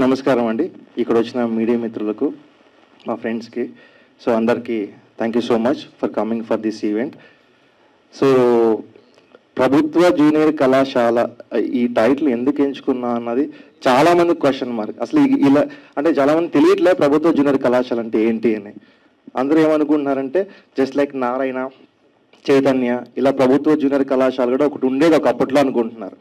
నమస్కారం అండి. ఇక్కడ వచ్చిన మీడియా మిత్రులకు, మా ఫ్రెండ్స్కి, సో అందరికీ thank you so much for coming for this event. So ప్రభుత్వ జూనియర్ కళాశాల ఈ టైటిల్ ఎందుకు ఎంచుకున్నా అన్నది చాలామంది క్వశ్చన్ మార్క్. అసలు ఇలా అంటే చాలామంది తెలియట్లే ప్రభుత్వ జూనియర్ కళాశాల అంటే ఏంటి అని. అందరూ ఏమనుకుంటున్నారంటే జస్ట్ లైక్ నారాయణ, చైతన్య ఇలా ప్రభుత్వ జూనియర్ కళాశాల కూడా ఒకటి ఉండేది ఒకప్పట్లో అనుకుంటున్నారు.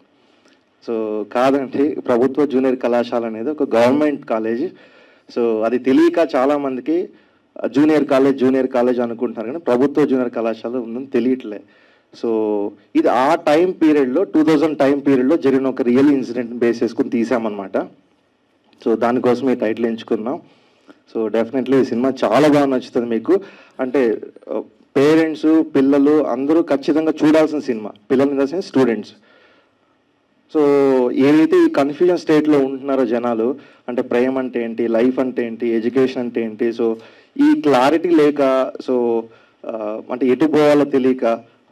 సో కాదండి, ప్రభుత్వ జూనియర్ కళాశాల అనేది ఒక గవర్నమెంట్ కాలేజ్. సో అది తెలియక చాలామందికి జూనియర్ కాలేజ్ అనుకుంటున్నారు, కానీ ప్రభుత్వ జూనియర్ కళాశాల ఉందని తెలియట్లే. సో ఇది ఆ టైం పీరియడ్లో 2000 టైం పీరియడ్లో జరిగిన ఒక రియల్ ఇన్సిడెంట్ బేస్ చేసుకుని తీసామన్నమాట. సో దానికోసం ఈ టైటిల్ ఎంచుకున్నాం. సో డెఫినెట్లీ ఈ సినిమా చాలా బాగా నచ్చుతుంది మీకు. అంటే పేరెంట్స్, పిల్లలు అందరూ ఖచ్చితంగా చూడాల్సిన సినిమా. పిల్లలు in the sense students. So ఏదైతే ఈ కన్ఫ్యూజన్ స్టేట్లో ఉంటున్నారో జనాలు, అంటే ప్రేమ అంటే ఏంటి, లైఫ్ అంటే ఏంటి, ఎడ్యుకేషన్ అంటే ఏంటి, సో ఈ క్లారిటీ లేక, సో అంటే ఎటు పోవాలో తెలియక,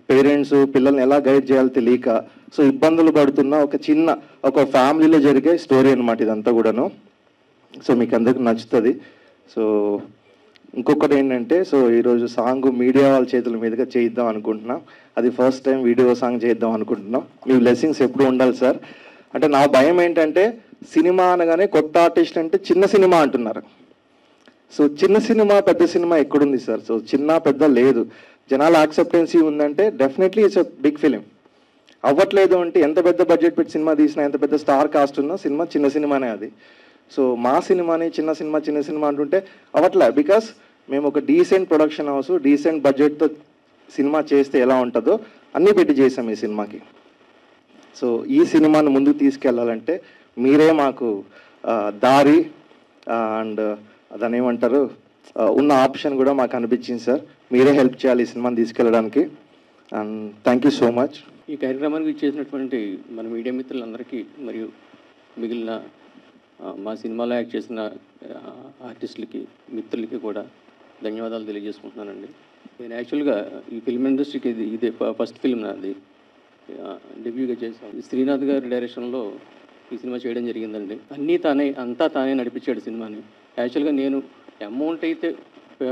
పేరెంట్స్ పిల్లల్ని ఎలా గైడ్ చేయాలో తెలియక, సో ఇబ్బందులు పడుతున్న ఒక ఫ్యామిలీలో జరిగే స్టోరీ అనమాట ఇదంతా కూడాను. సో మీకు అందరికి నచ్చుతుంది. సో ఇంకొకటి ఏంటంటే, సో ఈరోజు సాంగ్ మీడియా వాళ్ళ చేతుల మీదుగా చేయిద్దాం అనుకుంటున్నాం. అది ఫస్ట్ టైం వీడియో సాంగ్ చేద్దాం అనుకుంటున్నాం. మీ బ్లెస్సింగ్స్ ఎప్పుడు ఉండాలి సార్. అంటే నా భయం ఏంటంటే, సినిమా అనగానే కొత్త ఆర్టిస్ట్ అంటే చిన్న సినిమా అంటున్నారు. సో చిన్న సినిమా పెద్ద సినిమా ఎక్కడుంది సార్? సో చిన్న పెద్ద లేదు. జనాల యాక్సెప్టెన్సీ ఉందంటే definitely it's a big film. అవ్వట్లేదు అంటే ఎంత పెద్ద బడ్జెట్ పెట్టి సినిమా తీసినా, ఎంత పెద్ద స్టార్ కాస్ట్ ఉన్నా సినిమా చిన్న సినిమానే అది. సో మా సినిమాని చిన్న సినిమా అంటుంటే అవ్వట్లే. బికాస్ మేము ఒక డీసెంట్ ప్రొడక్షన్ హౌస్, డీసెంట్ బడ్జెట్తో సినిమా చేస్తే ఎలా ఉంటుందో అన్నీ పెట్టి చేసాం ఈ సినిమాకి. సో ఈ సినిమాను ముందుకు తీసుకెళ్ళాలంటే మీరే మాకు దారి అండ్ దాని ఏమంటారు ఉన్న ఆప్షన్ కూడా మాకు అనిపించింది సార్. మీరే హెల్ప్ చేయాలి ఈ సినిమాని తీసుకెళ్ళడానికి. And thank you so much. ఈ కార్యక్రమానికి చేసినటువంటి మన మీడియా మిత్రులందరికీ మరియు మిగిలిన మా సినిమాలో యాక్ట్ చేసిన ఆర్టిస్టులకి, మిత్రులకి కూడా ధన్యవాదాలు తెలియజేసుకుంటున్నానండి. నేను యాక్చువల్గా ఈ ఫిల్మ్ ఇండస్ట్రీకి ఇదే ఫస్ట్ ఫిల్మ్ నాది. డెబ్యూగా చేశాను. శ్రీనాథ్ గారి డైరెక్షన్లో ఈ సినిమా చేయడం జరిగిందండి. అంతా తానే నడిపించాడు సినిమాని. యాక్చువల్గా నేను అమౌంట్ అయితే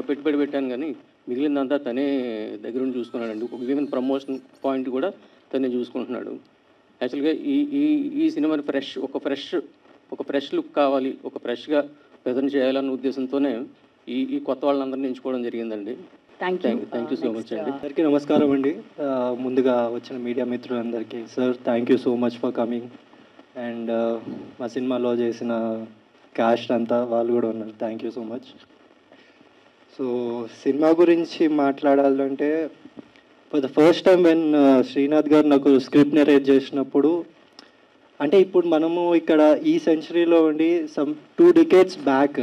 పెట్టుబడి పెట్టాను, కానీ మిగిలిందంతా తనే దగ్గరుండి చూసుకున్నాడండి. ఈవెన్ ప్రమోషన్ పాయింట్ కూడా తనే చూసుకుంటున్నాడు. యాక్చువల్గా ఈ సినిమాని ఒక ఫ్రెష్ లుక్ కావాలి, ఒక ఫ్రెష్గా ప్రజెంట్ చేయాలన్న ఉద్దేశంతోనే ఈ కొత్త వాళ్ళందరినీ ఎంచుకోవడం జరిగిందండి. థ్యాంక్ యూ సో మచ్ అండి. అందరికీ నమస్కారం అండి. ముందుగా వచ్చిన మీడియా మిత్రులందరికీ sir thank you so much for coming. And మా సినిమాలో చేసిన క్యాస్ట్ అంతా వాళ్ళు కూడా ఉన్నారు. Thank you so much. So cinema గురించి మాట్లాడాలంటే for the first time when Srinath గారు నాకు స్క్రిప్ట్ నెరేట్ చేసినప్పుడు, అంటే ఇప్పుడు మనము ఇక్కడ ఈ సెంచరీలో ఉండి some 2 decades back,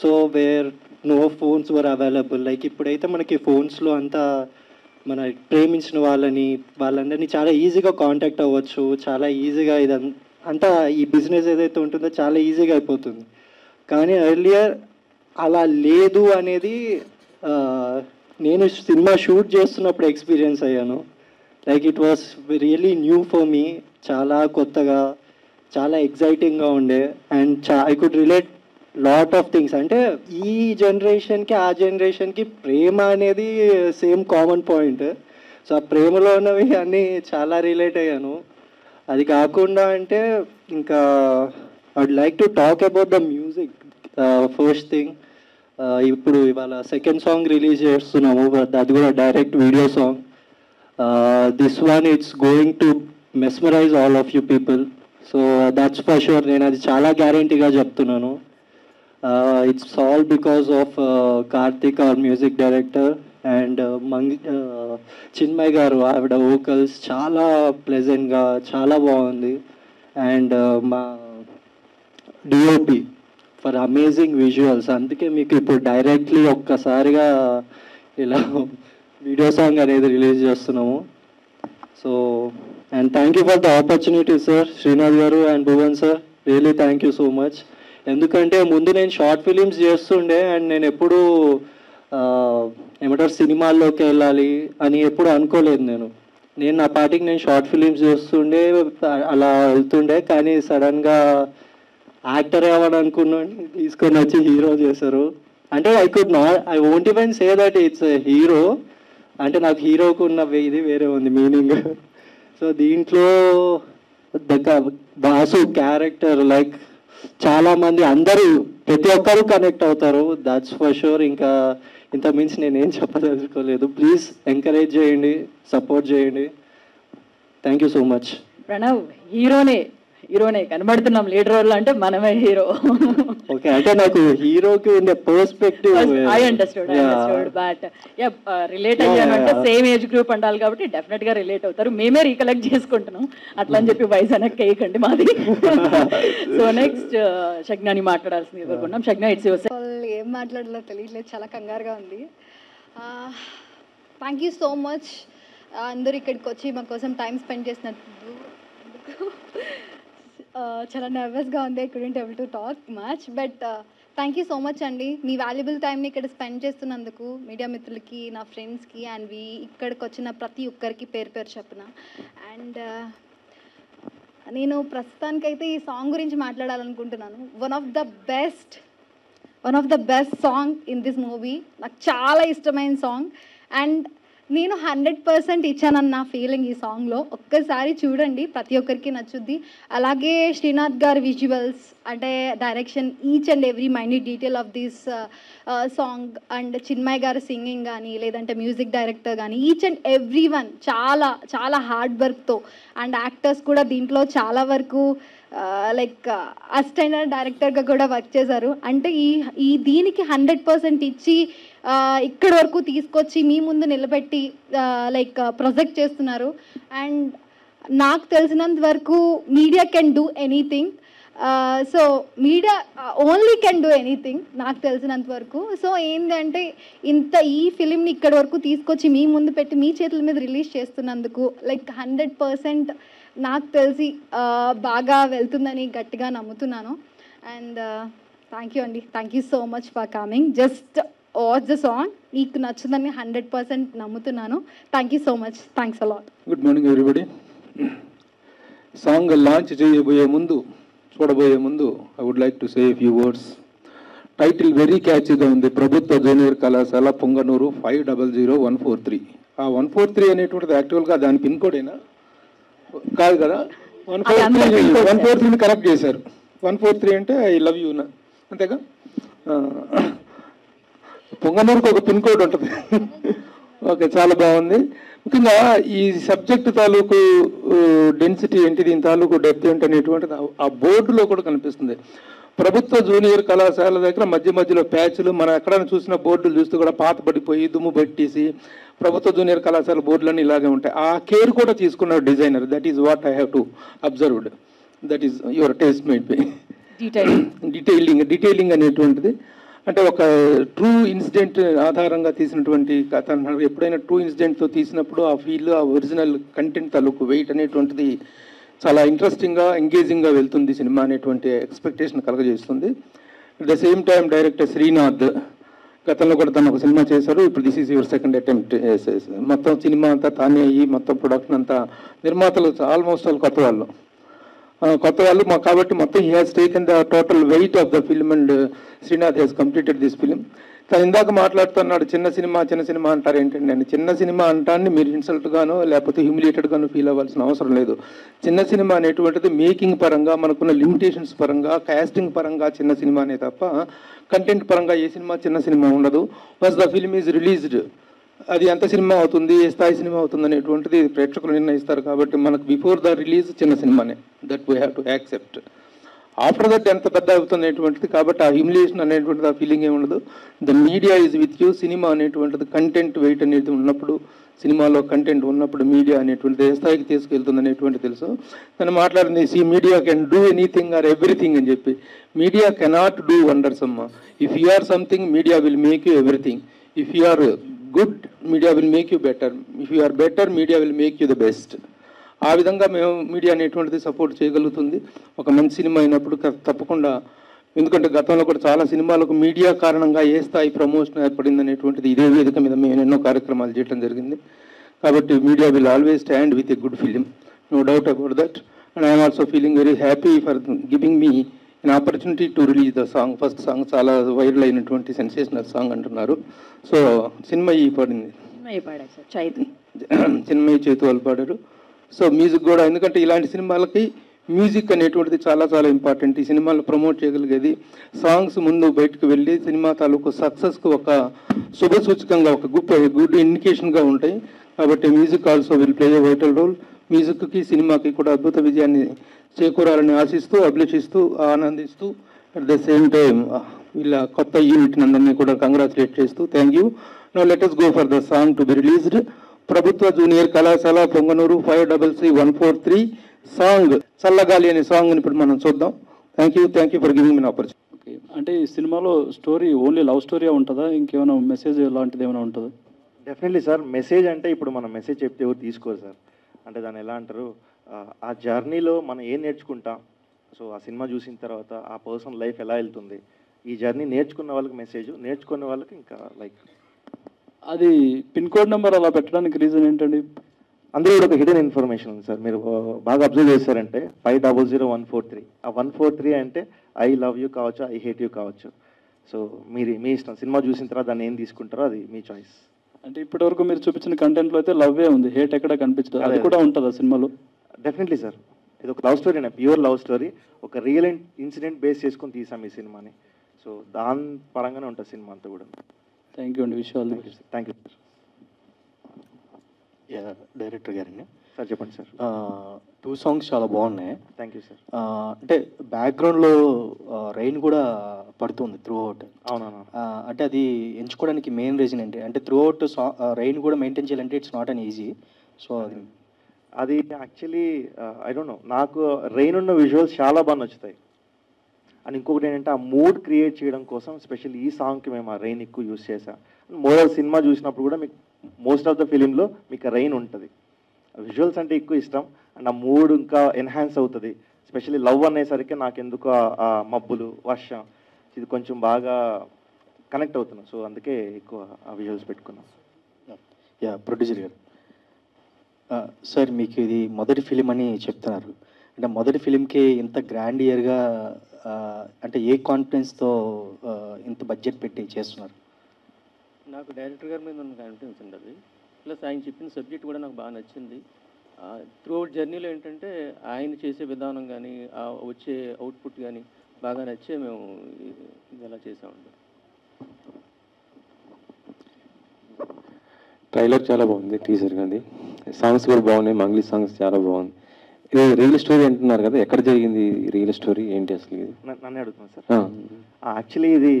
so where no phones were available. Like ఇప్పుడైతే మనకి ఫోన్స్లో అంతా మన ప్రేమించిన వాళ్ళందరినీ చాలా ఈజీగా కాంటాక్ట్ అవ్వచ్చు. చాలా ఈజీగా అంతా ఈ బిజినెస్ ఏదైతే ఉంటుందో చాలా ఈజీగా అయిపోతుంది. కానీ ఎర్లియర్ అలా లేదు అనేది నేను సినిమా షూట్ చేస్తున్నప్పుడు ఎక్స్పీరియన్స్ అయ్యాను. Like it was really new for me. చాలా కొత్తగా, చాలా ఎగ్జైటింగ్గా ఉండే. And I could relate lot of things. అంటే ఈ జనరేషన్కి ఆ జనరేషన్కి ప్రేమ అనేది సేమ్ కామన్ పాయింట్. సో ఆ ప్రేమలో ఉన్నవి అన్నీ చాలా రిలేట్ అయ్యాను. అది కాకుండా అంటే ఇంకా I would like to talk about the music. First thing, ఇప్పుడు ఇవాళ సెకండ్ సాంగ్ రిలీజ్ చేస్తున్నాము, అది కూడా direct video song. This one it's going to mesmerize all of you people. So that's for sure. నేను అది చాలా గ్యారంటీగా చెప్తున్నాను. It's all because of Karthik, our music director, and Chinmay garu, ఆవిడ వోకల్స్ చాలా ప్లెజెంట్గా చాలా బాగుంది. అండ్ మా డిఓపి ఫర్ అమేజింగ్ విజువల్స్. అందుకే మీకు ఇప్పుడు డైరెక్ట్లీ ఒక్కసారిగా ఇలా వీడియో సాంగ్ అనేది రిలీజ్ చేస్తున్నాము. So and thank you for the opportunity sir, Srinath garu and Bhuvan sir. Really thank you so much. ఎందుకంటే ముందు నేను షార్ట్ ఫిలిమ్స్ చేస్తుండే, అండ్ నేను ఎప్పుడూ ఏమంటారు సినిమాల్లోకి వెళ్ళాలి అని ఎప్పుడు అనుకోలేదు. నేను నా పార్టీకి నేను షార్ట్ ఫిలిమ్స్ చేస్తుండే, అలా వెళ్తుండే. కానీ సడన్గా యాక్టర్ అవ్వాలనుకున్నాను, తీసుకొని వచ్చి హీరో చేశారు. అంటే I won't even say that it's hero, అంటే నాకు హీరోకు ఉన్న ఇది వేరే ఉంది మీనింగ్. సో దీంట్లో బాసు క్యారెక్టర్ లైక్ చాలామంది అందరూ ప్రతి ఒక్కరూ కనెక్ట్ అవుతారు, దట్స్ ఫర్ షూర్. ఇంకా ఇంత మించి నేనేం చెప్పదలుచుకోలేదు. ప్లీజ్ ఎంకరేజ్ చేయండి, సపోర్ట్ చేయండి. Thank you so much. Pranav హీరోనే కనబడుతున్నాం, లీడర్ రోల్ అంటే మనమే హీరో. ఓకే, అంటే నాకు హీరోకి ఉండే perspective I understood but relate అయ్యాను అంటే సేమ్ ఏజ్ గ్రూప్ అంటారు కాబట్టి డెఫినెట్ గా రిలేట్ అవుతారు. మేమే రీకలెక్ట్ చేసుకుంటున్నాం, అట్లా అని చెప్పి వయసు వెనక్కి వేయకండి మాది. సో నెక్స్ట్ షగ్నాని మాట్లాడాల్సింది కోరుకున్నాం. Shagna, it's yourself. ఏం మాట్లాడాలో తెలియట్లేదు, చాలా కంగారుగా ఉంది. థ్యాంక్ యూ సో మచ్ అందరూ ఇక్కడికి వచ్చి మా కోసం టైం స్పెండ్ చేసినందుకు. చాలా నర్వస్గా ఉంది, I couldn't able to talk much, but thank you so much అండి. మీ వాల్యుబుల్ టైంని ఇక్కడ స్పెండ్ చేస్తున్నందుకు మీడియా మిత్రులకి, నా ఫ్రెండ్స్కి అండ్ ఇక్కడికి వచ్చిన ప్రతి ఒక్కరికి పేరు పేరు చెప్పిన. అండ్ నేను ప్రస్తుతానికైతే ఈ సాంగ్ గురించి మాట్లాడాలనుకుంటున్నాను. One of the best song in this movie. నాకు చాలా ఇష్టమైన సాంగ్ అండ్ నేను 100% ఇచ్చానన్న ఫీలింగ్ ఈ సాంగ్లో. ఒక్కసారి చూడండి, ప్రతి ఒక్కరికి నచ్చుద్ది. అలాగే శ్రీనాథ్ గారి విజువల్స్ అంటే direction, each and every minute detail of this song and Chinmay గారి సింగింగ్ కానీ లేదంటే మ్యూజిక్ డైరెక్టర్ కానీ ఈచ్ అండ్ ఎవ్రీ వన్ చాలా చాలా హార్డ్ వర్క్తో అండ్ యాక్టర్స్ కూడా దీంట్లో చాలా వరకు లైక్ అసిస్టెంట్ డైరెక్టర్గా కూడా వర్క్ చేశారు. అంటే ఈ దీనికి 100% ఇచ్చి ఇక్కడి వరకు తీసుకొచ్చి మీ ముందు నిలబెట్టి లైక్ ప్రొజెక్ట్ చేస్తున్నారు. అండ్ నాకు తెలిసినంత వరకు media can do anything. So media only can do anything నాకు తెలిసినంత వరకు. సో ఏంటంటే ఈ ఫిలింని ఇక్కడి వరకు తీసుకొచ్చి మీ ముందు పెట్టి మీ చేతుల మీద రిలీజ్ చేస్తున్నందుకు లైక్ 100% నాకు తెలిసి బాగా వెళ్తుందని గట్టిగా నమ్ముతున్నాను. అండ్ థ్యాంక్ యూ అండి, thank you so much for coming. Just watch the song, మీకు నచ్చుందని 100% నమ్ముతున్నాను. Thank you so much, thanks a lot. Good morning everybody. Song launch చూడబోయే ముందు I would like to say few words. Title very క్యాచీగా ఉంది, ప్రభుత్వ junior కళాశాల పొంగనూరు 500143. ఆ 143 అనేటువంటిది యాక్చువల్గా దాని పిన్ కోడేనా కాదు కదా, 143ని కరెక్ట్ చేశారు. 143 అంటే ఐ లవ్ యూ నా, అంతేగా. పొంగనూరుకు ఒక పిన్ కోడ్ ఉంటుంది. ఓకే, చాలా బాగుంది. ముఖ్యంగా ఈ సబ్జెక్ట్ తాలూకు డెన్సిటీ ఏంటి, దీని తాలూకు డెప్త్ ఏంటి అనేటువంటిది ఆ బోర్డులో కూడా కనిపిస్తుంది. ప్రభుత్వ జూనియర్ కళాశాల దగ్గర మధ్యలో ప్యాచ్లు, మనం ఎక్కడైనా చూసిన బోర్డులు చూస్తూ కూడా పాత పడిపోయి దుమ్ము పట్టేసి ప్రభుత్వ జూనియర్ కళాశాల బోర్డులన్నీ ఇలాగే ఉంటాయి. ఆ కేర్ కూడా తీసుకున్న designer. That is what I have to observed. That is your taste made by detailing అనేటువంటిది. అంటే ఒక ట్రూ ఇన్సిడెంట్ ఆధారంగా తీసినటువంటి కథ. ఎప్పుడైనా ట్రూ ఇన్సిడెంట్తో తీసినప్పుడు ఆ ఫీల్, ఆ ఒరిజినల్ కంటెంట్ తాలూకు వెయిట్ అనేటువంటిది చాలా ఇంట్రెస్టింగ్గా, ఎంగేజింగ్గా వెళ్తుంది సినిమా అనేటువంటి ఎక్స్పెక్టేషన్ కలగజేస్తుంది. At the same time director Srinath గతంలో కూడా తను ఒక సినిమా చేశారు. ఇప్పుడు this is your second attempt. మొత్తం సినిమా అంతా తానే అయ్యి మొత్తం ప్రొడక్షన్ అంతా నిర్మాతలు ఆల్మోస్ట్ వాళ్ళు కొత్త వాళ్ళు కాబట్టి మొత్తం he has taken the total weight of the film and Srinath has completed this film. తను ఇందాక మాట్లాడుతున్నాడు చిన్న సినిమా అంటారు ఏంటండి అని. చిన్న సినిమా అంటాన్ని మీరు ఇన్సల్ట్గానో లేకపోతే హ్యూమిలేటెడ్గానో ఫీల్ అవ్వాల్సిన అవసరం లేదు. చిన్న సినిమా అనేటువంటిది మేకింగ్ పరంగా, మనకున్న లిమిటేషన్స్ పరంగా, కాస్టింగ్ పరంగా చిన్న సినిమానే తప్ప కంటెంట్ పరంగా ఏ సినిమా చిన్న సినిమా ఉండదు. Once the film is released అది ఎంత సినిమా అవుతుంది, ఏ స్థాయి సినిమా అవుతుంది అనేటువంటిది ప్రేక్షకులు నిర్ణయిస్తారు. కాబట్టి మనకు బిఫోర్ ద రిలీజ్ చిన్న సినిమానే, that we have to accept. After that ఎంత పెద్ద అవుతుంది అనేటువంటిది, కాబట్టి ఆ హ్యూమిలియేషన్ అనేటువంటిది, ఆ ఫీలింగ్ ఏమి ఉండదు. The media is with you. Cinema అనేటువంటిది కంటెంట్ వెయిట్ అనేది ఉన్నప్పుడు, సినిమాలో కంటెంట్ ఉన్నప్పుడు మీడియా అనేటువంటిది ఏ స్థాయికి తీసుకెళ్తుంది అనేటువంటి తెలుసు. తను మాట్లాడింది media can do anything or everything అని చెప్పి. మీడియా కెనాట్ డూ వండర్స్ అమ్మా. If you are something, media will make you everything. If you are good, media will make you better. If you are better, media will make you the best. ఆ విధంగా మేము media అనేటువంటిది support చేయగలుగుతుంది ఒక మంచి cinema అయినప్పుడు తప్పకుండా. ఎందుకంటే గతంలో కూడా చాలా సినిమాలకు మీడియా కారణంగా ఏ స్థాయి ప్రమోషన్ ఏర్పడింది అనేటువంటిది ఇదే వేదిక మీద మేము ఎన్నో కార్యక్రమాలు చేయడం జరిగింది. కాబట్టి media will always stand with a good film, no doubt about that. And I'm also feeling very happy for giving me an opportunity to release the song. First song చాలా వైరల్ అయినటువంటి సెన్సేషనల్ సాంగ్ అంటున్నారు. So Chinmayi పాడింది, పాడారు sir, Chaitu Chinmayi చేతు వాళ్ళు పాడారు. So music కూడా, ఎందుకంటే ఇలాంటి సినిమాలకి మ్యూజిక్ అనేటువంటిది చాలా చాలా ఇంపార్టెంట్. ఈ సినిమాలు ప్రమోట్ చేయగలిగేది సాంగ్స్ ముందు బయటకు వెళ్ళి సినిమా తాలూకు సక్సెస్కు ఒక శుభ సూచకంగా, ఒక గుడ్ ఇండికేషన్గా ఉంటాయి. కాబట్టి music also will play a vital role. మ్యూజిక్కి సినిమాకి కూడా అద్భుత విజయాన్ని చేకూరాలని ఆశిస్తూ, అభిలషిస్తూ, ఆనందిస్తూ, అట్ ద సేమ్ టైం వీళ్ళ కొత్త యూనిట్ అందరినీ కూడా కంగ్రాచులేట్ చేస్తూ thank you. Now let us go for the song to be released. ప్రభుత్వ జూనియర్ కళాశాల పొంగనూరు 533 సాంగ్ చల్లగాలి అనే సాంగ్ని ఇప్పుడు మనం చూద్దాం. Thank you for giving me opportunity. Okay, అంటే ఈ సినిమాలో స్టోరీ ఓన్లీ లవ్ స్టోరీ ఉంటుందా, ఇంకేమైనా మెసేజ్ లాంటిది ఏమైనా ఉంటుందా? Definitely sir. మెసేజ్ అంటే ఇప్పుడు మనం మెసేజ్ చెప్తే ఎవరు తీసుకోరు సార్. అంటే దాన్ని ఎలా అంటారు, ఆ జర్నీలో మనం ఏం నేర్చుకుంటాం, సో ఆ సినిమా చూసిన తర్వాత ఆ పర్సన్ లైఫ్ ఎలా వెళ్తుంది, ఈ జర్నీ నేర్చుకున్న వాళ్ళకి మెసేజ్, నేర్చుకున్న వాళ్ళకి ఇంకా లైక్. అది పిన్ కోడ్ నెంబర్ అలా పెట్టడానికి రీజన్ ఏంటండి? అందులో కూడా ఒక హిడెన్ ఇన్ఫర్మేషన్ ఉంది సార్. మీరు బాగా అబ్జర్వ్ చేశారంటే 500143, ఆ 143 అంటే ఐ లవ్ యూ కావచ్చు, ఐ హేట్ యూ కావచ్చు. సో మీ ఇష్టం, సినిమా చూసిన తర్వాత దాన్ని ఏం తీసుకుంటారో అది మీ చాయిస్. అంటే ఇప్పటివరకు మీరు చూపించిన కంటెంట్లో అయితే లవ్వే ఉంది, హేట్ ఎక్కడ కనిపించదు. అది కూడా ఉంటుందా సినిమాలో? Definitely sir. ఇది ఒక love story, pure love story. ఒక రియల్ ఇన్సిడెంట్ బేస్ చేసుకొని తీసాం ఈ సినిమాని. సో దాని పరంగానే ఉంటుంది సినిమా అంతా కూడా. థ్యాంక్ యూ అండి, విషయాలు. Thank you sir. డైరెక్టర్ గారండి సార్ చెప్పండి సార్. 2 సాంగ్స్ చాలా బాగున్నాయి. Thank you sir. అంటే బ్యాక్గ్రౌండ్లో రైన్ కూడా పడుతుంది త్రూ అవుట్. అవునవును. అంటే అది ఎంచుకోవడానికి మెయిన్ రీజన్ ఏంటి అంటే త్రూ అవుట్ రైన్ కూడా మెయింటైన్ చేయాలంటే it's not an easy. So అది యాక్చువల్లీ ఐ డోంట్ నో, నాకు రెయిన్ ఉన్న విజువల్స్ చాలా బాగా నచ్చుతాయి. అండ్ ఇంకొకటి ఏంటంటే ఆ మూడ్ క్రియేట్ చేయడం కోసం స్పెషల్ ఈ సాంగ్కి మేము ఆ రెయిన్ ఎక్కువ యూజ్ చేసాం. మోరల్ సినిమా చూసినప్పుడు కూడా మీకు మోస్ట్ ఆఫ్ ద ఫిలింలో మీకు రెయిన్ ఉంటుంది. విజువల్స్ అంటే ఎక్కువ ఇష్టం అండ్ ఆ మూడ్ ఇంకా ఎన్హాన్స్ అవుతుంది. స్పెషల్లీ లవ్ అనేసరికి నాకు ఎందుకు ఆ మబ్బులు, వర్షం ఇది కొంచెం బాగా కనెక్ట్ అవుతున్నాం. సో అందుకే ఎక్కువ ఆ విజువల్స్ పెట్టుకున్నాం. ప్రొడ్యూసర్ గారు, సార్ మీకు ఇది మొదటి ఫిలిం అని చెప్తున్నారు. అంటే మొదటి ఫిలింకి ఇంత గ్రాండ్ ఇయర్గా అంటే ఏ కాన్ఫిడెన్స్తో ఇంత బడ్జెట్ పెట్టి చేస్తున్నారు? నాకు డైరెక్టర్ గారి మీద ఉన్న కాన్ఫిడెన్స్ ఉండదు. ప్లస్ ఆయన చెప్పిన సబ్జెక్ట్ కూడా నాకు బాగా నచ్చింది. త్రూ అవుట్ జర్నీలో ఏంటంటే ఆయన చేసే విధానం కానీ వచ్చే అవుట్పుట్ కానీ బాగా నచ్చే మేము ఇది ఎలా చేసామండి. ట్రైలర్ చాలా బాగుంది, టీజర్ కానీ సాంగ్స్ కూడా బాగున్నాయి, మంగ్లీ సాంగ్స్ చాలా బాగుంది. ఇది రియల్ స్టోరీ అంటున్నారు కదా, ఎక్కడ జరిగింది రియల్ స్టోరీ ఏంటి అసలు? ఇది నన్నే అడుగుతున్నాను సార్. యాక్చువల్లీ ఇది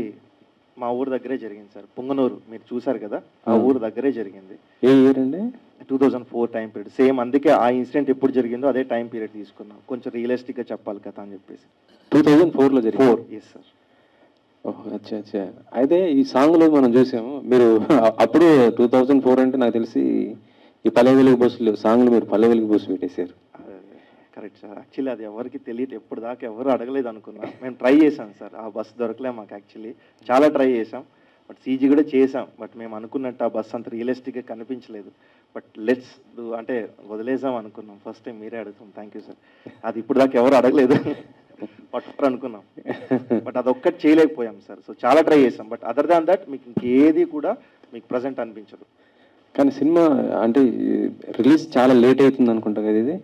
మా ఊరు దగ్గరే జరిగింది సార్. పొంగనూరు మీరు చూసారు కదా, ఆ ఊరు దగ్గరే జరిగింది. ఏ ఇయర్ అండి? 2004 టైం పీరియడ్. సేమ్ అందుకే ఆ ఇన్సిడెంట్ ఎప్పుడు జరిగిందో అదే టైం పీరియడ్ తీసుకున్నాం, కొంచెం రియలిస్టిక్గా చెప్పాలి కదా అని చెప్పేసి. 2004లో జరిగింది? 4, ఎస్ సార్. ఓహో, అచ్చా అచ్చా. అయితే ఈ సాంగ్లో మనం చూసాము, మీరు అప్పుడు 2004 అంటే నాకు తెలిసి ఈ పల్లె వెలుగు బస్సులు సాంగ్లు మీరు పల్లె వెలుగు బస్సు పెట్టేశారు. Correct sir. యాక్చువల్లీ అది ఎవరికి తెలియదు, ఎప్పుడు దాకా ఎవరు అడగలేదు అనుకున్నాం. మేము ట్రై చేసాం సార్, ఆ బస్సు దొరకలే మాకు. యాక్చువల్లీ చాలా ట్రై చేసాం, బట్ సీజీ కూడా చేసాం. బట్ మేము అనుకున్నట్టు ఆ బస్సు అంత రియలిస్టిక్గా కనిపించలేదు. బట్ లెట్స్ అంటే వదిలేసాం అనుకున్నాం. ఫస్ట్ టైం మీరే అడుగుతాం. Thank you sir. అది ఇప్పుడు దాకా ఎవరు అడగలేదు పట్టు అనుకున్నాం, బట్ అదొక్కటి చేయలేకపోయాం సార్. సో చాలా ట్రై చేసాం, బట్ అదర్ దాన్ దట్ మీకు ఇంకేది కూడా మీకు ప్రజెంట్ అనిపించదు. కానీ సినిమా అంటే రిలీజ్ చాలా లేట్ అవుతుంది అనుకుంటా కదా? ఇది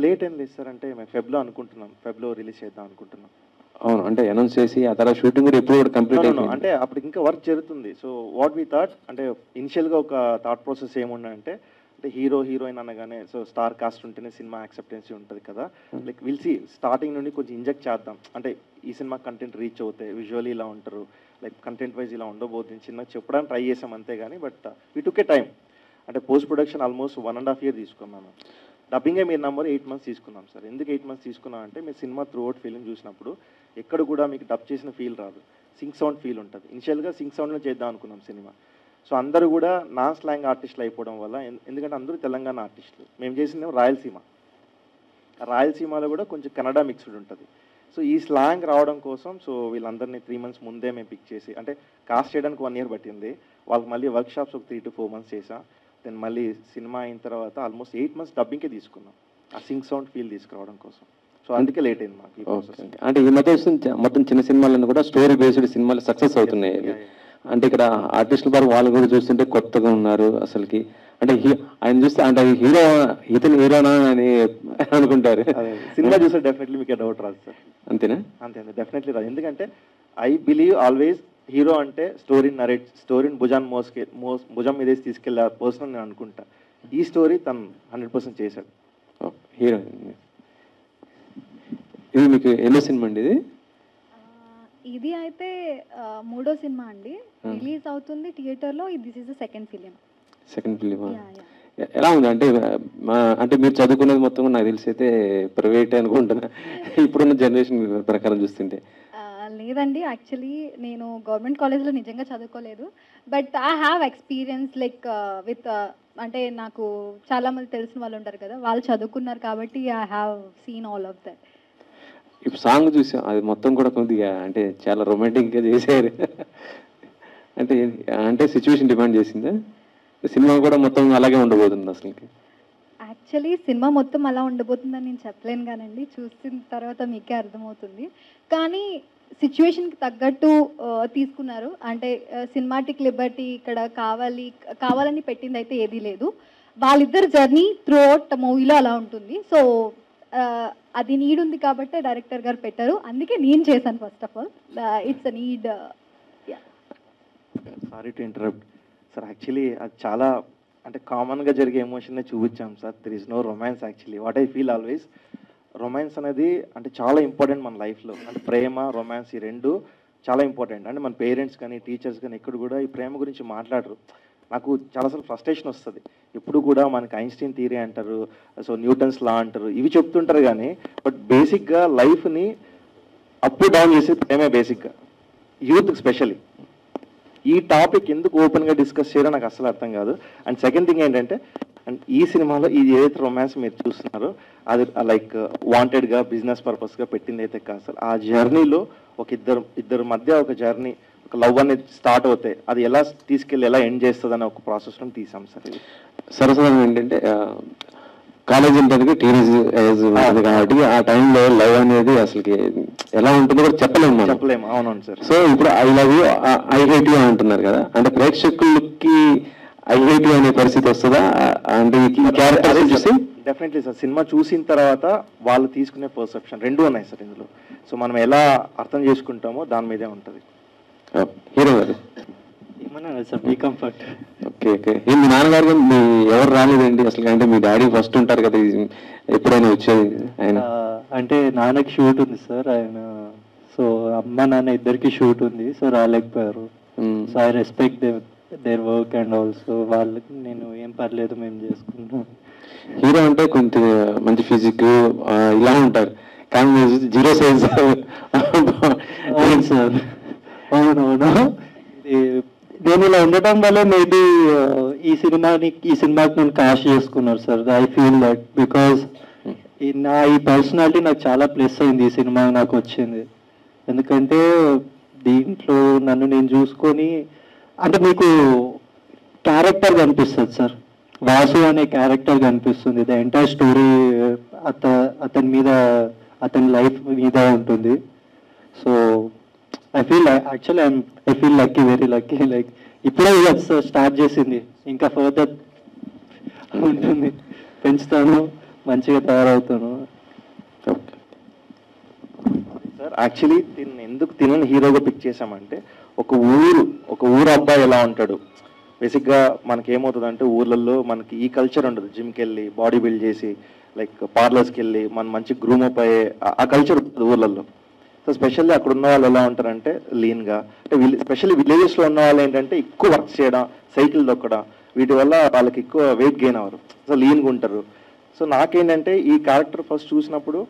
లేట్ ఏం లేదు సార్. అంటే మేము ఫెబ్లో అనుకుంటున్నాం, ఫెబ్లో రిలీజ్ చేద్దాం అనుకుంటున్నాం. అవును, అంటే అనౌన్స్ చేసి ఆ తర్వాత షూటింగ్ కూడా ఎప్పుడు కంప్లీట్ అయిపోయింది. అంటే అప్పుడు ఇంకా వర్క్ జరుగుతుంది. సో వాట్ వి థాట్ అంటే ఇనిషియల్గా ఒక థాట్ ప్రాసెస్ ఏముండంటే, అంటే హీరో హీరోయిన్ అనగానే సో స్టార్ కాస్ట్ ఉంటేనే సినిమా యాక్సెప్టెన్సీ ఉంటుంది కదా. లైక్ విల్ సి స్టార్టింగ్ నుండి కొంచెం ఇంజెక్ట్ చేద్దాం, అంటే ఈ సినిమా కంటెంట్ రీచ్ అవుతాయి, విజువల్లీ ఇలా ఉంటారు, లైక్ కంటెంట్ వైజ్ ఇలా ఉండబోతుంది చిన్న చెప్పడానికి ట్రై చేసాం అంతే. కానీ but we took a time. అంటే పోస్ట్ ప్రొడక్షన్ ఆల్మోస్ట్ 1.5 year తీసుకున్నాను. డబ్బింగే మీరు నెంబర్ 8 months తీసుకున్నాం సార్. ఎందుకు 8 months తీసుకున్నాం అంటే, మీరు సినిమా త్రూ అవుట్ ఫిలిం చూసినప్పుడు ఎక్కడ కూడా మీకు డబ్ చేసిన ఫీల్ రాదు, సింక్ సౌండ్ ఫీల్ ఉంటుంది. ఇనిషియల్గా సింక్ సౌండ్లో చేద్దాం అనుకున్నాం సినిమా. సో అందరూ కూడా నా స్లాంగ్ ఆర్టిస్టులు అయిపోవడం వల్ల, ఎందుకంటే అందరూ తెలంగాణ ఆర్టిస్టులు, మేము చేసిందేమో రాయలసీమ. రాయలసీమలో కూడా కొంచెం కన్నడ మిక్స్డ్ ఉంటుంది. సో ఈ స్లాంగ్ రావడం కోసం సో వీళ్ళందరినీ 3 months ముందే మేము పిక్ చేసి, అంటే కాస్ట్ చేయడానికి 1 year పట్టింది. వాళ్ళకి మళ్ళీ వర్క్ షాప్స్ ఒక 3 to 4 months చేసాం. దెన్ మళ్ళీ సినిమా అయిన తర్వాత ఆల్మోస్ట్ 8 months డబ్బింగ్కే తీసుకున్నాం, ఆ సింక్ సౌండ్ ఫీల్ తీసుకురావడం కోసం. సో అందుకే లేట్ అయింది మాకు ఈ ఓకే process. అంటే ఈ మధ్య మొత్తం చిన్న సినిమాలన్నీ కూడా స్టోరీ బేస్డ్ సినిమాలు సక్సెస్ అవుతున్నాయి అవి. అంటే ఇక్కడ ఆర్టిస్టుల పరంగా వాళ్ళు కూడా చూస్తుంటే కొత్తగా ఉన్నారు అసలుకి. అంటే ఆయన చూస్తే అంటే ఇతను హీరోనా అని అనుకుంటారు. సినిమా చూస్తే డెఫినెట్లీ మీకు డౌట్ రాదు సార్. అంతేనా? అంతే అంతే డెఫినెట్లీ రాదు. ఎందుకంటే ఐ బిలీవ్ ఆల్వేస్ హీరో అంటే స్టోరీని భుజం మీద తీసుకెళ్ళే పర్సన్ నేను అనుకుంటా. ఈ స్టోరీ తను 100% చేశాడు. హీరో ఇది మీకు ఎన్నో సినిమా అండి ఇది? ఇది అయితే 3వ సినిమా అండి. రిలీజ్ అవుతుంది థియేటర్లో. This is the second film. Second film ఎలా ఉంది? అంటే అంటే మీరు చదువుకునేది మొత్తం నాకు తెలిసి అయితే ప్రైవేట్ అనుకుంటున్నా ఇప్పుడున్న జనరేషన్ ప్రకారం చూస్తుంటే. లేదండి, యాక్చువల్లీ నేను గవర్నమెంట్ కాలేజ్లో నిజంగా చదువుకోలేదు. But I have experience like with అంటే నాకు చాలామంది తెలిసిన వాళ్ళు ఉంటారు కదా, వాళ్ళు చదువుకున్నారు కాబట్టి I have seen all of that. ఇప్పుడు సాంగ్ చూసాం, అది మొత్తం కూడా కొద్దిగా అంటే చాలా రొమాంటిక్గా చేశారు. అంటే అంటే సిచ్యువేషన్ డిమాండ్ చేసిందా? సినిమా కూడా మొత్తం అలాగే ఉండబోతుంది అసలుకి? యాక్చువల్లీ సినిమా మొత్తం అలా ఉండబోతుందని నేను చెప్పలేను కానండి, చూసిన తర్వాత మీకే అర్థమవుతుంది. కానీ సిచ్యువేషన్కి తగ్గట్టు తీసుకున్నారు. అంటే సినిమాటిక్ లిబర్టీ ఇక్కడ కావాలని పెట్టింది అయితే ఏదీ లేదు. వాళ్ళిద్దరు జర్నీ త్రూ అవుట్ మూవీలో అలా ఉంటుంది. సో అది నీడ్ ఉంది కాబట్టి డైరెక్టర్ గారు పెట్టారు. అందుకే నేను చేశాను. First of all it's a need. Sorry to interrupt sir. Actually అది చాలా అంటే కామన్గా జరిగే ఎమోషన్నే చూపించాం sir. There is no romance. Actually what I feel always, romance అనేది అంటే చాలా ఇంపార్టెంట్ మన లైఫ్లో. అంటే ప్రేమ రొమాన్స్ ఈ రెండు చాలా ఇంపార్టెంట్. అంటే మన పేరెంట్స్ కానీ టీచర్స్ కానీ ఎక్కడ కూడా ఈ ప్రేమ గురించి మాట్లాడరు. నాకు చాలాసార్లు ఫ్రస్ట్రేషన్ వస్తుంది. ఇప్పుడు కూడా మనకి ఐన్స్టీన్ థియరీ అంటారు, సో న్యూటన్స్ లా అంటారు, ఇవి చెప్తుంటారు కానీ బట్ బేసిక్గా లైఫ్ని అప్ డౌన్ చేసే ప్రేమే బేసిక్గా, యూత్ స్పెషల్లీ. ఈ టాపిక్ ఎందుకు ఓపెన్గా డిస్కస్ చేయడం నాకు అసలు అర్థం కాదు. అండ్ సెకండ్ థింగ్ ఏంటంటే, అండ్ ఈ సినిమాలో ఇది ఏదైతే రొమాన్స్ మీరు చూస్తున్నారో అది లైక్ వాంటెడ్గా బిజినెస్ పర్పస్గా పెట్టింది అయితే కాదు సార్. ఆ జర్నీలో ఒక ఇద్దరు మధ్య ఒక జర్నీ, ఒక లవ్ అనేది స్టార్ట్ అవుతాయి, అది ఎలా తీసుకెళ్ళి ఎలా ఎండ్ చేస్తుంది అనే ఒక ప్రాసెస్లో తీసాం సార్. ఇది సరసరం ఏంటంటే కాలేజ్ ఉంటుంది, టీనేజ్ ఏజ్ ఉంటుంది కాబట్టి ఆ టైంలో లవ్ అనేది అసలుకి ఎలా ఉంటుందో కూడా చెప్పలేము. అవునవును సార్. సో ఇప్పుడు I love you I hate you అంటున్నారు కదా, అంటే ప్రేక్షకులకి ఐ హేట్ యూ అనే పరిస్థితి వస్తుందా? అంటే క్యారెక్టర్ చూసి డెఫినెట్లీ సార్. సినిమా చూసిన తర్వాత వాళ్ళు తీసుకునే పర్సెప్షన్ రెండూ ఉన్నాయి సార్ ఇందులో. సో మనం ఎలా అర్థం చేసుకుంటామో దాని మీదే ఉంటుంది. హీరో గారు ఏమన్నా సార్ మీ కంఫర్ట్. Okay okay. మీ నాన్నగారు మీ ఎవరు రాలేదండి అసలు? అంటే మీ డాడీ ఫస్ట్ ఉంటారు కదా, ఎప్పుడైనా వచ్చేది ఆయన? అంటే నాన్నకి షూట్ ఉంది సార్, ఆయన సో అమ్మ నాన్న ఇద్దరికి షూట్ ఉంది, సో రాలేకపోయారు. So I respect their work and also వాళ్ళకి నేను ఏం పర్లేదు మేము చేసుకుంటాం. హీరో అంటే కొంత మంచి ఫిజిక్ ఇలా ఉంటారు, కానీ జీరో సైజ్. అవును సార్, అవునవును. నేను ఇలా ఉండటం వల్ల మేబీ ఈ సినిమాకి నేను కాస్ట్ చేసుకున్నారు sir. I feel that because ఈ పర్సనాలిటీ నాకు చాలా ప్లస్ అయింది ఈ సినిమా నాకు వచ్చింది. ఎందుకంటే దీంట్లో నన్ను నేను చూసుకొని, అంటే మీకు క్యారెక్టర్ కనిపిస్తుంది సార్, వాసు అనే క్యారెక్టర్ కనిపిస్తుంది. ద ఎంటైర్ స్టోరీ అతని మీద, అతని లైఫ్ మీద ఉంటుంది. So I feel lucky, very lucky. Like ఇప్పుడే స్టార్ట్ చేసింది, ఇంకా ఫర్దర్ ఉంటుంది, పెంచుతాను, మంచిగా తయారవుతాను. సార్ యాక్చువల్లీ ఎందుకు తినని హీరోగా పిక్ చేసామంటే, ఒక ఊరు అబ్బాయి ఎలా ఉంటాడు బేసిక్గా మనకేమవుతుంది అంటే, ఊర్లలో మనకి ఈ కల్చర్ ఉండదు. జిమ్కి వెళ్ళి బాడీ బిల్డ్ చేసి లైక్ పార్లర్స్కి వెళ్ళి మనం మంచి గ్రూమ్ అప్ అయ్యే ఆ కల్చర్ ఉంటుంది ఊర్లలో. సో స్పెషల్లీ అక్కడ ఉన్న వాళ్ళు ఎలా ఉంటారంటే లీన్గా, అంటే స్పెషల్లీ విలేజెస్లో ఉన్న వాళ్ళు ఏంటంటే ఎక్కువ వర్క్ చేయడం, సైకిల్ తొక్కడం, వీటి వల్ల వాళ్ళకి ఎక్కువ వెయిట్ గెయిన్ అవ్వరు, సో లీన్గా ఉంటారు. సో నాకేంటంటే ఈ క్యారెక్టర్ ఫస్ట్ చూసినప్పుడు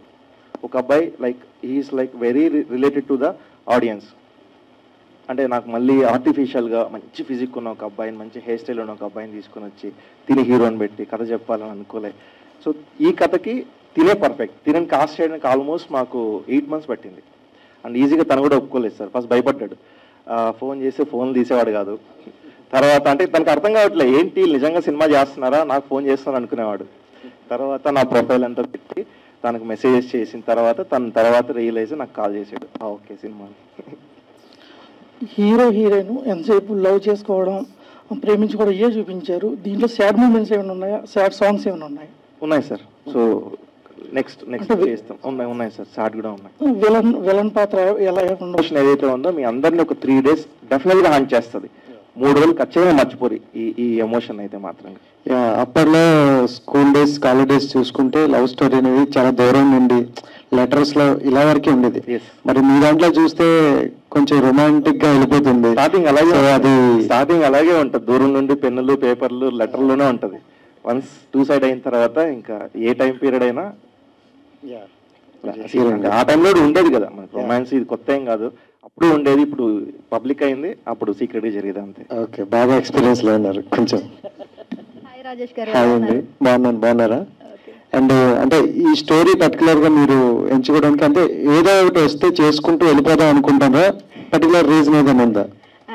ఒక అబ్బాయి like he is like very related to the audience. అంటే నాకు మళ్ళీ ఆర్టిఫిషియల్గా మంచి ఫిజిక్ ఉన్న ఒక అబ్బాయిని, మంచి హెయిర్ స్టైల్ ఉన్న ఒక అబ్బాయిని తీసుకొని వచ్చి తిని హీరోని పెట్టి కథ చెప్పాలని అనుకోలే. సో ఈ కథకి తినే పర్ఫెక్ట్. తినని కాస్ట్ చేయడానికి ఆల్మోస్ట్ మాకు 8 months పట్టింది. అండ్ ఈజీగా తను కూడా ఒప్పుకోలేదు సార్. ఫస్ట్ భయపడ్డాడు, ఫోన్ చేస్తే ఫోన్లు తీసేవాడు కాదు. తర్వాత అంటే తనకు అర్థం కావట్లేదు, ఏంటి నిజంగా సినిమా చేస్తున్నారా, నాకు ఫోన్ చేస్తున్నారు అనుకునేవాడు. తర్వాత నా ప్రొఫైల్ అంతా పెట్టి తనకు మెసేజెస్ చేసిన తర్వాత తన తర్వాత రియలైజ్ నాకు కాల్ చేశాడు, ఓకే సినిమా. హీరో హీరోయిన్ ఎంతసేపు లవ్ చేసుకోవడం, ప్రేమించుకోవడం ఏ చూపించారు. దీంట్లో సాడ్ మూమెంట్స్ ఏమైనా ఉన్నాయా, సాడ్ సాంగ్స్ ఏమైనా ఉన్నాయా? ఉన్నాయి సార్. సో నెక్స్ట్ చేస్తాం. ఉన్నాయి సార్, సాడ్ కూడా ఉన్నాయి. విలన్ పాత్ర ఎలా ఎమోషన్ ఏదైతే ఉందో మీ అందరినీ ఒక 3 days డెఫినెట్గా హాంట్ చేస్తుంది. 3 రోజులు ఖచ్చితంగా మర్చిపోరు ఈ ఎమోషన్ అయితే మాత్రం. అప్పట్లో స్కూల్ డేస్ కాలేజ్ డేస్ చూసుకుంటే లవ్ స్టోరీ అనేది చాలా దూరం నుండి లెటర్స్ లో ఇలా వరకే ఉండేది. మరి మీ దాంట్లో చూస్తే కొంచెం రొమాంటిక్ గా వెళ్ళిపోతుంది. స్టార్టింగ్ అలాగే ఉంటుంది, దూరం నుండి పెన్నులు పేపర్లు లెటర్లోనే ఉంటుంది. వన్స్ 2 side అయిన తర్వాత ఇంకా ఏ టైం పీరియడ్ అయినా ఆ టైంలో ఉండేది కదా మనకు రొమాన్స్. ఇది కొత్త ఏం కాదు, అప్పుడు ఉండేది, ఇప్పుడు పబ్లిక్ అయింది, అప్పుడు సీక్రెట్ గా జరిగేది అంతే. ఓకే, బాగా ఎక్స్పీరియన్స్ లో ఉన్నారు కొంచెం. హాయ్ రాజేష్ గారు. హాయ్ అండి, బాగున్నారా? అండ్ అంటే ఈ స్టోరీ పర్టికులర్ గా మీరు ఎంచుకోవడానికి అంటే ఏదో ఒకటి వస్తే చేసుకుంటూ వెళ్ళిపోదాం అనుకుంటారా? పర్టికులర్ రీజన్ ఏదైనా ఉందా?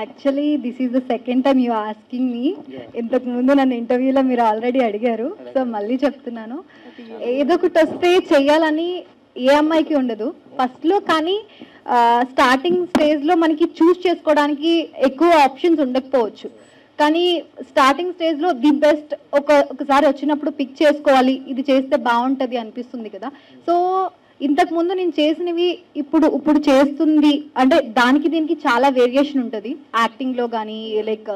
Actually this is the second time you asking me. ఇంతకు ముందు నన్ను ఇంటర్వ్యూలో మీరు ఆల్రెడీ అడిగారు, సో మళ్ళీ చెప్తున్నాను. ఏదో ఒకటి వస్తే చెయ్యాలని ఏ అమ్మాయికి ఉండదు ఫస్ట్లో, కానీ స్టార్టింగ్ స్టేజ్లో మనకి చూస్ చేసుకోవడానికి ఎక్కువ ఆప్షన్స్ ఉండకపోవచ్చు. కానీ స్టార్టింగ్ స్టేజ్లో ది బెస్ట్ ఒకసారి వచ్చినప్పుడు పిక్ చేసుకోవాలి, ఇది చేస్తే బాగుంటుంది అనిపిస్తుంది కదా. సో ఇంతకు ముందు నేను చేసినవి ఇప్పుడు చేస్తుంది అంటే దానికి దీనికి చాలా వేరియేషన్ ఉంటుంది. యాక్టింగ్లో కానీ లైక్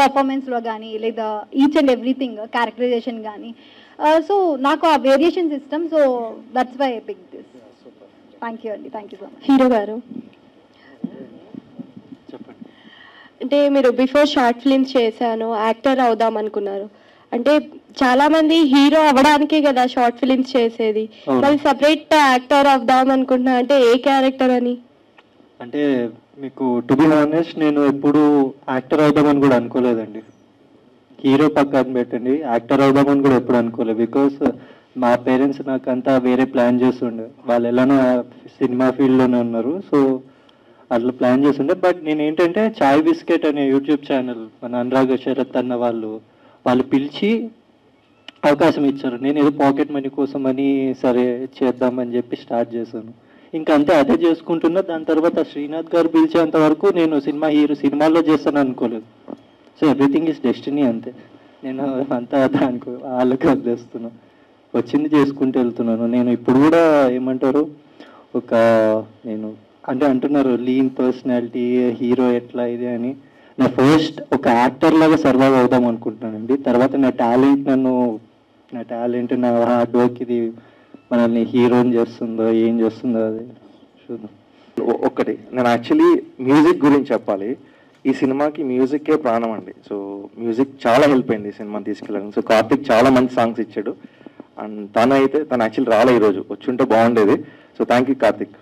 పర్ఫార్మెన్స్లో కానీ లేదా ఈచ్ అండ్ ఎవ్రీథింగ్ క్యారెక్టరైజేషన్ కానీ. సో నాకు ఆ వేరియేషన్స్ ఇష్టం, so that's why I pick this. Thank you అండి, thank you so much. Hero garu, అంటే మీరు బిఫోర్ షార్ట్ ఫిల్మ్స్ చేశాను, యాక్టర్ అవుదాం అనుకున్నారు. అంటే చాలా మంది హీరో అవ్వడానికే కదా షార్ట్ ఫిల్మ్స్ చేసేది, మరి సపరేట్ యాక్టర్ అవుదాం అనుకుంటున్నా అంటే ఏ క్యారెక్టర్ అని? అంటే మీకు టు బి హానెస్ట్ నేను ఎప్పుడు యాక్టర్ అవుదామని కూడా అనుకోలేదండి. హీరో పక్కన పెట్టండి, యాక్టర్ అవుదామని కూడా ఎప్పుడు అనుకోలేదు. బికాస్ మా పేరెంట్స్ నాకంతా వేరే ప్లాన్ చేస్తుండే, వాళ్ళు ఎలానో సినిమా ఫీల్డ్లోనే ఉన్నారు, సో అట్లా ప్లాన్ చేస్తుండే. బట్ నేను ఏంటంటే చాయ్ బిస్కెట్ అనే యూట్యూబ్ ఛానల్ మన అనురాగ్ శరత్ అన్న వాళ్ళు పిలిచి అవకాశం ఇచ్చారు. నేను ఏదో పాకెట్ మనీ కోసం అని సరే చేద్దామని చెప్పి స్టార్ట్ చేశాను. ఇంకా అంతే, అదే చేసుకుంటున్నా. దాని తర్వాత శ్రీనాథ్ గారు పిలిచేంత వరకు నేను సినిమాల్లో చేస్తాను అనుకోలేదు. సో ఎవ్రీథింగ్ ఈజ్ డెస్టినీ, అంతే. నేను అంతా దానికి వాళ్ళకి వదిలేస్తున్నాను, వచ్చింది చేసుకుంటూ వెళ్తున్నాను. నేను ఇప్పుడు కూడా ఏమంటారు నేను అంటే అంటున్నారు లీన్ పర్సనాలిటీ హీరో ఎట్లా ఇది అని. నా ఫస్ట్ ఒక యాక్టర్ లాగా సర్వైవ్ అవుదాం అనుకుంటున్నానండి. తర్వాత నా టాలెంట్ నా హార్డ్ వర్క్ ఇది మనల్ని హీరోని చేస్తుందో ఏం చేస్తుందో అది చూద్దాం. ఒక్కటి నేను యాక్చువల్లీ మ్యూజిక్ గురించి చెప్పాలి. ఈ సినిమాకి మ్యూజిక్కే ప్రాణం అండి. సో మ్యూజిక్ చాలా హెల్ప్ అయింది ఈ సినిమాని తీసుకెళ్ళడానికి. సో కార్తిక్ చాలా మంచి సాంగ్స్ ఇచ్చాడు. అండ్ తను యాక్చువల్లీ రాలే, ఈరోజు వచ్చి ఉంటే బాగుండేది. So thank you Karthik.